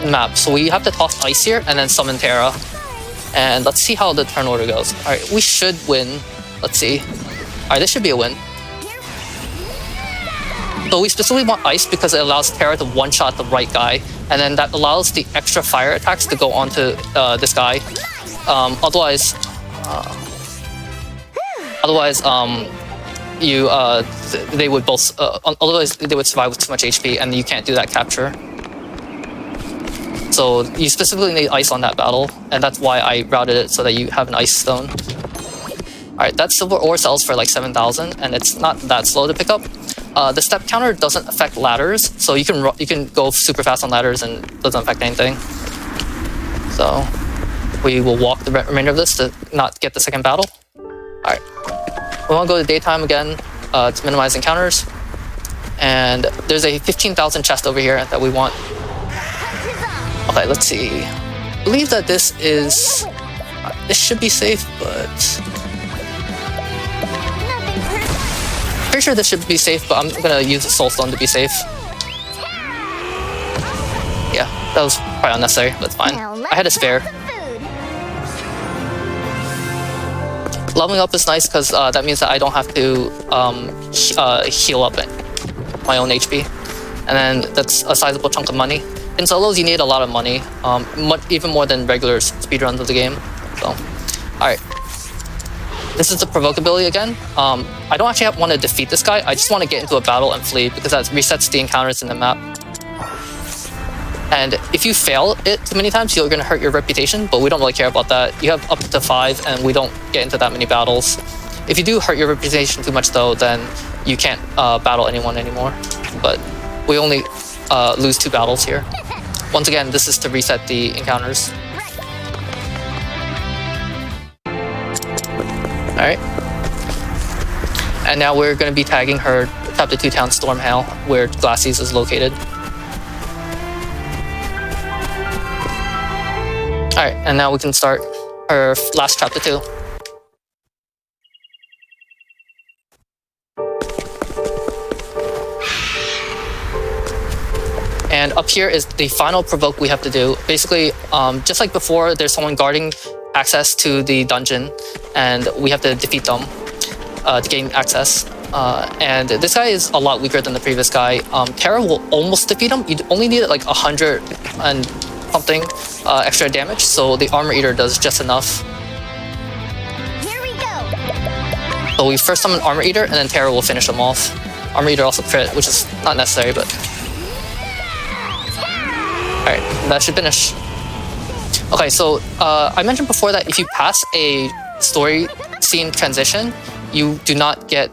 map, so we have to toss ice here and then summon Terra. And let's see how the turn order goes. Alright, we should win. Let's see. Alright, this should be a win. So we specifically want ice because it allows Terra to one-shot the right guy, and then that allows the extra fire attacks to go onto this guy. Otherwise, they would both. Otherwise, they would survive with too much HP, and you can't do that capture. So you specifically need ice on that battle, and that's why I routed it so that you have an ice stone. All right, that silver ore sells for like 7,000, and it's not that slow to pick up. The step counter doesn't affect ladders, so you can go super fast on ladders and it doesn't affect anything. So we will walk the remainder of this to not get the second battle. All right, we want to go to daytime again to minimize encounters, and there's a 15,000 chest over here that we want. Okay, let's see. I believe that this should be safe, but pretty sure this should be safe, but I'm gonna use a soulstone to be safe. Yeah, that was probably unnecessary, but it's fine. I had a spare. Leveling up is nice because that means that I don't have to heal up my own HP, and then that's a sizable chunk of money. In solos, you need a lot of money, even more than regular speedruns of the game. So, all right. This is the provoke ability again. I don't actually want to defeat this guy. I just want to get into a battle and flee because that resets the encounters in the map. And if you fail it too many times, you're going to hurt your reputation, but we don't really care about that. You have up to 5, and we don't get into that many battles. If you do hurt your reputation too much, though, then you can't battle anyone anymore. But we only lose 2 battles here. Once again, this is to reset the encounters. Alright. And now we're going to be tagging her Chapter 2 town Stormhail, where Glacies is located. Alright, and now we can start her last Chapter 2. And up here is the final provoke we have to do. Basically, just like before, there's someone guarding access to the dungeon, and we have to defeat them to gain access. And this guy is a lot weaker than the previous guy. Terra will almost defeat him. You only need like 100 and something extra damage, so the Armor Eater does just enough. Here we go. So we first summon Armor Eater, and then Terra will finish him off. Armor Eater also crit, which is not necessary, but... Alright, that should finish. Okay, so I mentioned before that if you pass a story scene transition, you do not get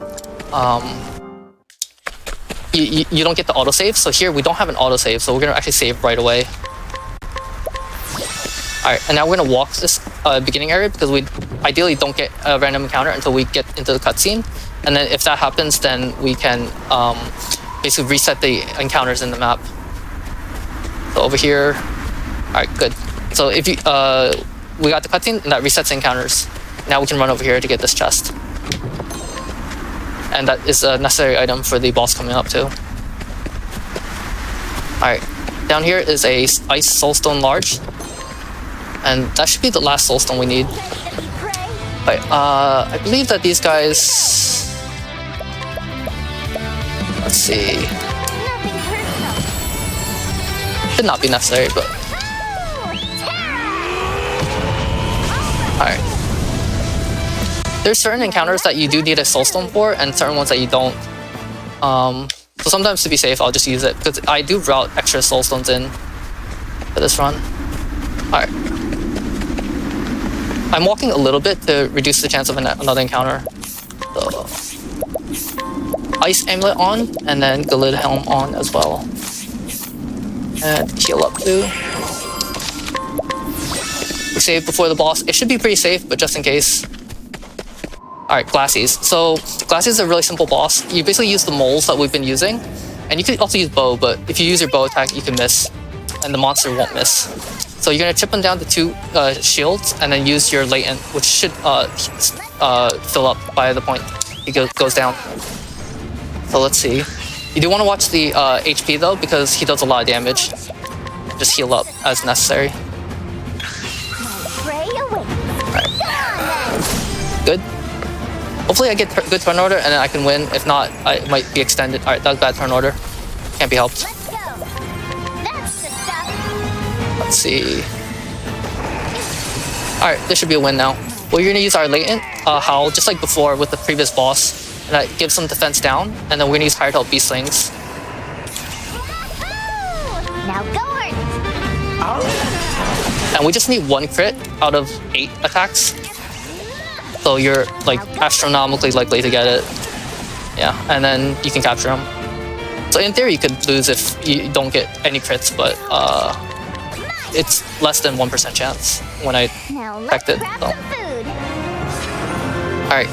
you don't get the autosave. So here we don't have an autosave, so we're gonna actually save right away. Alright, and now we're gonna walk this beginning area because we ideally don't get a random encounter until we get into the cutscene. And then if that happens, then we can basically reset the encounters in the map. So over here, alright, good. So if you we got the cutscene and that resets encounters. Now we can run over here to get this chest. And that is a necessary item for the boss coming up too. Alright, down here is a ice soulstone large. And that should be the last soulstone we need. Right, I believe that these guys... Let's see... Should not be necessary, but... Alright. There's certain encounters that you do need a soulstone for, and certain ones that you don't. So sometimes to be safe, I'll just use it, because I do route extra soulstones in for this run. Alright. I'm walking a little bit to reduce the chance of another encounter. So, Ice Amulet on, and then Galid Helm on as well. And heal up too. We save before the boss. It should be pretty safe, but just in case. Alright, Glacies. So, Glacies is a really simple boss. You basically use the moles that we've been using. And you could also use bow, but if you use your bow attack, you can miss. And the monster won't miss. So you're going to chip them down to 2 shields, and then use your latent, which should fill up by the point it goes down. So let's see. You do want to watch the HP though, because he does a lot of damage. Just heal up as necessary. Alright. Good. Hopefully I get good turn order and then I can win. If not, I might be extended. Alright, that was bad turn order. Can't be helped. Let's go. That's the stuff. Let's see. Alright, this should be a win now. We're gonna use our latent howl just like before with the previous boss. And that gives some defense down. And then we're gonna use higher health beast slings. Now go And we just need 1 crit out of 8 attacks. So you're like astronomically likely to get it. Yeah, and then you can capture him. So in theory you could lose if you don't get any crits, but it's less than 1% chance when I Now checked it. grab So. some food. Alright,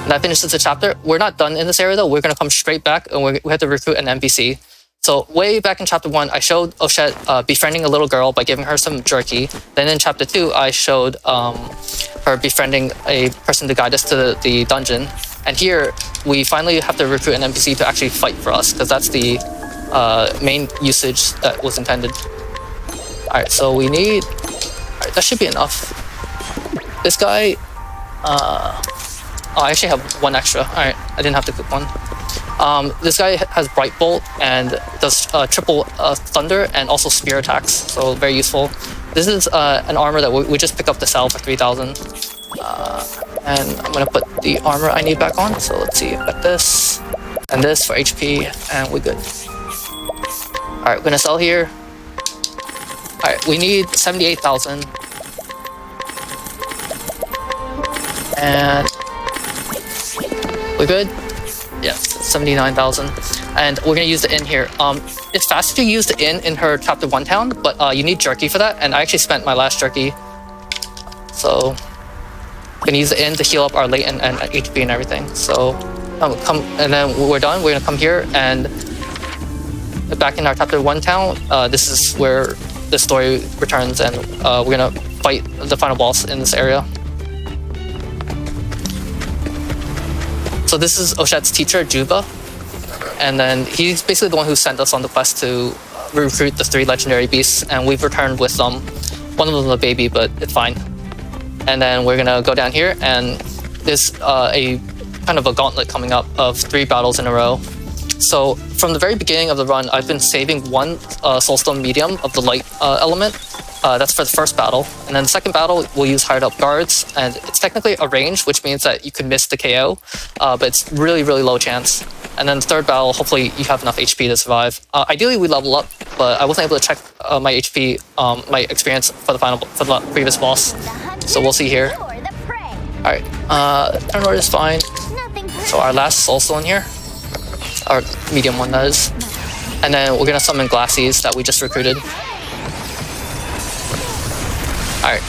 and that finishes the chapter. We're not done in this area though. We're gonna come straight back and we have to recruit an NPC. So way back in chapter 1, I showed Ochette befriending a little girl by giving her some jerky. Then in chapter 2, I showed her befriending a person to guide us to the dungeon. And here, we finally have to recruit an NPC to actually fight for us, because that's the main usage that was intended. Alright, so we need... Alright, that should be enough. This guy... Oh, I actually have 1 extra. Alright, I didn't have to cook 1. This guy has Bright Bolt and does triple thunder and also spear attacks, so very useful. This is an armor that we just picked up to sell for 3,000. And I'm gonna put the armor I need back on, so let's see, got this and this for HP, and we're good. Alright, we're gonna sell here. Alright, we need 78,000. And we're good. Yes, 79,000. And we're gonna use the inn here. It's faster to use the inn in her chapter 1 town, but you need jerky for that, and I actually spent my last jerky. So we're gonna use the inn to heal up our latent and HP and everything. So and then we're done. We're gonna come here and back in our chapter 1 town. This is where the story returns, and we're gonna fight the final boss in this area. So this is Ochette's teacher, Juba, and then he's basically the one who sent us on the quest to recruit the 3 legendary beasts, and we've returned with them. One of them is a baby, but it's fine. And then we're gonna go down here, and there's a kind of a gauntlet coming up of 3 battles in a row. So from the very beginning of the run, I've been saving 1 Soulstone medium of the light element. That's for the first battle. And then the second battle, we'll use hired up guards. And it's technically a range, which means that you could miss the KO. But it's really, really low chance. And then the third battle, hopefully you have enough HP to survive. Ideally, we level up, but I wasn't able to check my HP, my experience for the previous boss. So we'll see here. Alright, turn order is fine. So our last Soulstone here. Our medium one, that is. And then we're gonna summon Glassies that we just recruited. Alright.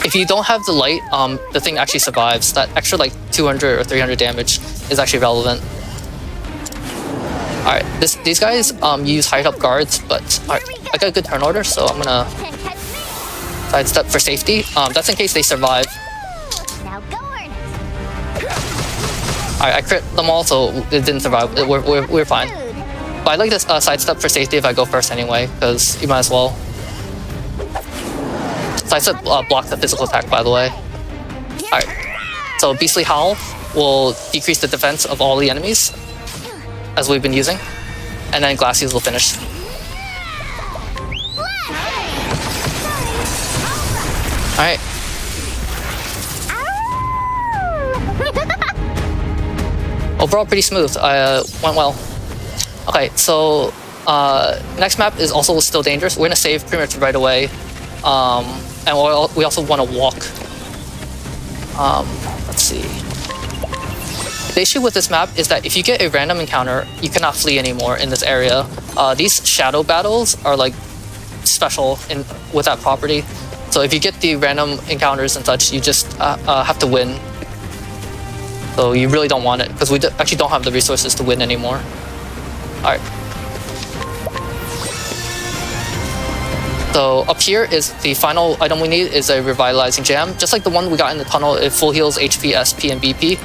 If you don't have the light, the thing actually survives. That extra like 200 or 300 damage is actually relevant. Alright, these guys use height up guards, but alright, I got a good turn order, so I'm gonna sidestep for safety. That's in case they survive. Alright, I crit them all, so it didn't survive. We're fine. But I like this sidestep for safety if I go first anyway, because you might as well. Sidestep blocks the physical attack, by the way. Alright, so Beastly Howl will decrease the defense of all the enemies, as we've been using. And then Glassies will finish. Alright. Overall, pretty smooth. Went well. Okay, so next map is also still dangerous. We're gonna save pretty much right away. And we also want to walk. Let's see. The issue with this map is that if you get a random encounter, you cannot flee anymore in this area. These shadow battles are like special with that property. So if you get the random encounters and such, you just have to win. So you really don't want it, because we actually don't have the resources to win anymore. Alright. So up here is the final item we need, is a revitalizing jam. Just like the one we got in the tunnel, it full heals HP, SP, and BP.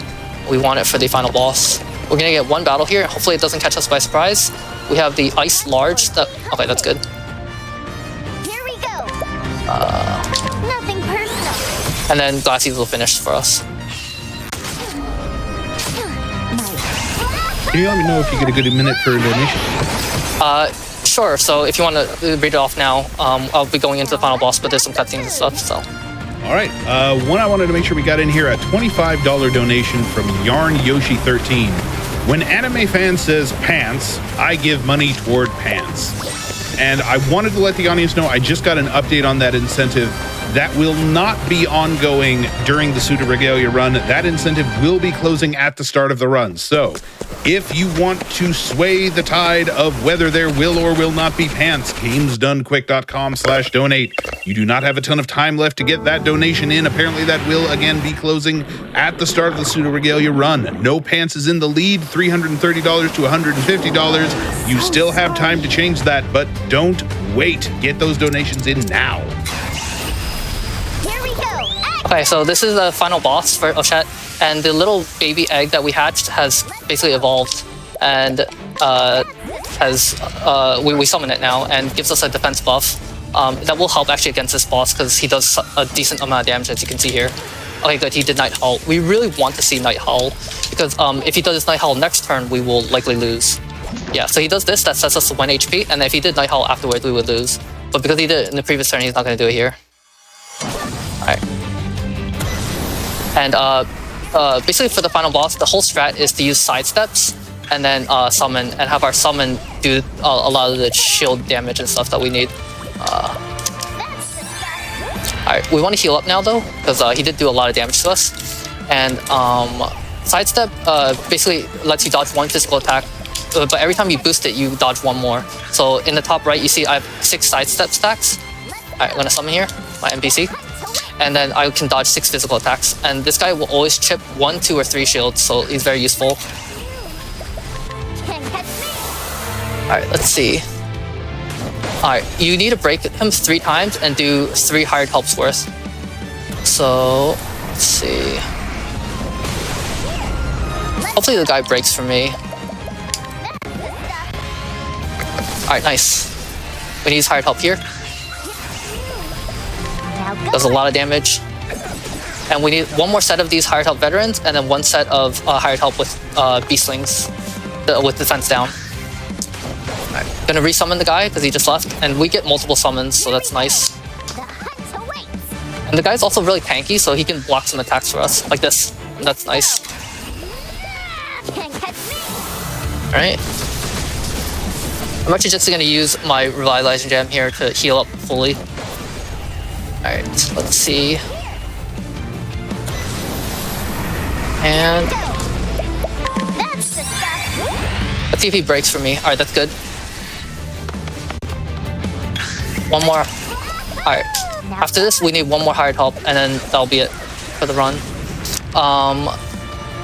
We want it for the final boss. We're gonna get 1 battle here. Hopefully it doesn't catch us by surprise. We have the ice large. Okay, that's good. Here we go. Nothing personal. And then Glassies will finish for us. Can you let me know if you get a good minute for a donation? Sure. So if you want to read it off now, I'll be going into the final boss, but there's some cutscenes and stuff. So. All right. One I wanted to make sure we got in here, a $25 donation from Yarn Yoshi 13. When Anime Fan says pants, I give money toward pants. And I wanted to let the audience know I just got an update on that incentive. That will not be ongoing during the Suda Regalia run. That incentive will be closing at the start of the run. So if you want to sway the tide of whether there will or will not be pants, gamesdonequick.com/donate. You do not have a ton of time left to get that donation in. Apparently that will again be closing at the start of the Suda Regalia run. No pants is in the lead, $330 to $150. You still have time to change that, but don't wait. Get those donations in now. Here we go. Okay, so this is the final boss for Oshet, and the little baby egg that we hatched has basically evolved, and we summon it now and gives us a defense buff. That will help actually against this boss because he does a decent amount of damage, as you can see here. Okay, good, he did Night Howl. We really want to see Night Howl because if he does Night Howl next turn, we will likely lose. Yeah, so he does this, that sets us to 1 HP, and if he did Night Howl afterwards, we would lose. But because he did it in the previous turn, he's not going to do it here. Alright. And basically for the final boss, the whole strat is to use side steps and then summon, and have our summon do a lot of the shield damage and stuff that we need. Alright, we want to heal up now though, because he did do a lot of damage to us. And sidestep basically lets you dodge one physical attack, but every time you boost it, you dodge one more. So in the top right, you see I have 6 sidestep stacks. Alright, I'm gonna summon here, my NPC. And then I can dodge 6 physical attacks. And this guy will always chip 1, 2, or 3 shields, so he's very useful. Alright, let's see. Alright, you need to break him 3 times and do 3 hired helps worth. So, let's see. Hopefully the guy breaks for me. Alright, nice. We need hired help here. Does a lot of damage. And we need 1 more set of these hired help veterans, and then 1 set of hired help with beastlings with defense down. Alright, gonna resummon the guy because he just left, and we get multiple summons, so that's nice. And the guy's also really tanky, so he can block some attacks for us, like this. And that's nice. Alright. I'm actually just gonna use my Revitalizing Gem here to heal up fully. Alright, let's see. And let's see if he breaks for me. Alright, that's good. 1 more. Alright. After this, we need 1 more hired help, and then that'll be it for the run.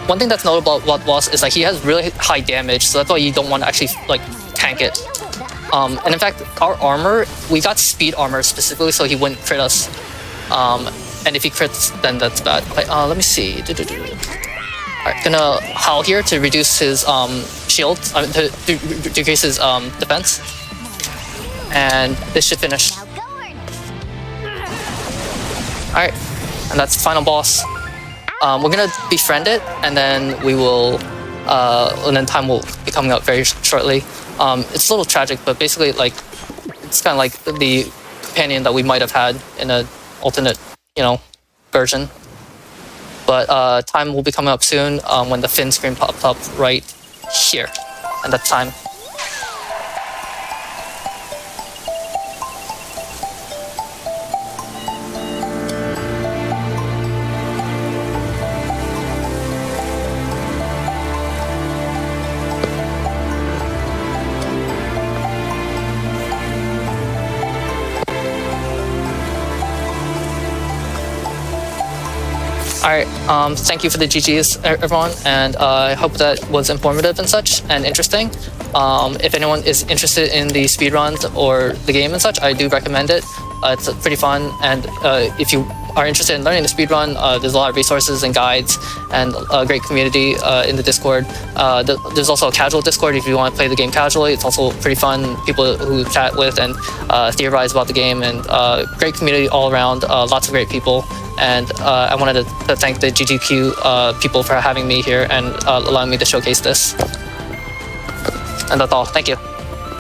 One thing that's notable about the boss is like he has really high damage, so that's why you don't want to actually like tank it. And in fact, our armor, we got speed armor specifically so he wouldn't crit us. And if he crits, then that's bad. Okay, let me see. Alright, gonna howl here to reduce his shield, to decrease his defense. And this should finish. Alright, and that's the final boss. We're gonna befriend it, and then we will, and then time will be coming up very shortly. It's a little tragic, but basically, like, it's kind of like the companion that we might have had in an alternate, version. But time will be coming up soon when the fin screen pops up right here, and that's time. Alright, thank you for the GGs, everyone, and I hope that was informative and such, and interesting. If anyone is interested in the speedruns or the game and such, I do recommend it. It's pretty fun, and if you are interested in learning the speedrun, there's a lot of resources and guides, and a great community in the Discord. There's also a casual Discord if you want to play the game casually. It's also pretty fun, people who chat with and theorize about the game, and great community all around, lots of great people. And I wanted to thank the GGQ people for having me here and allowing me to showcase this. And that's all. Thank you.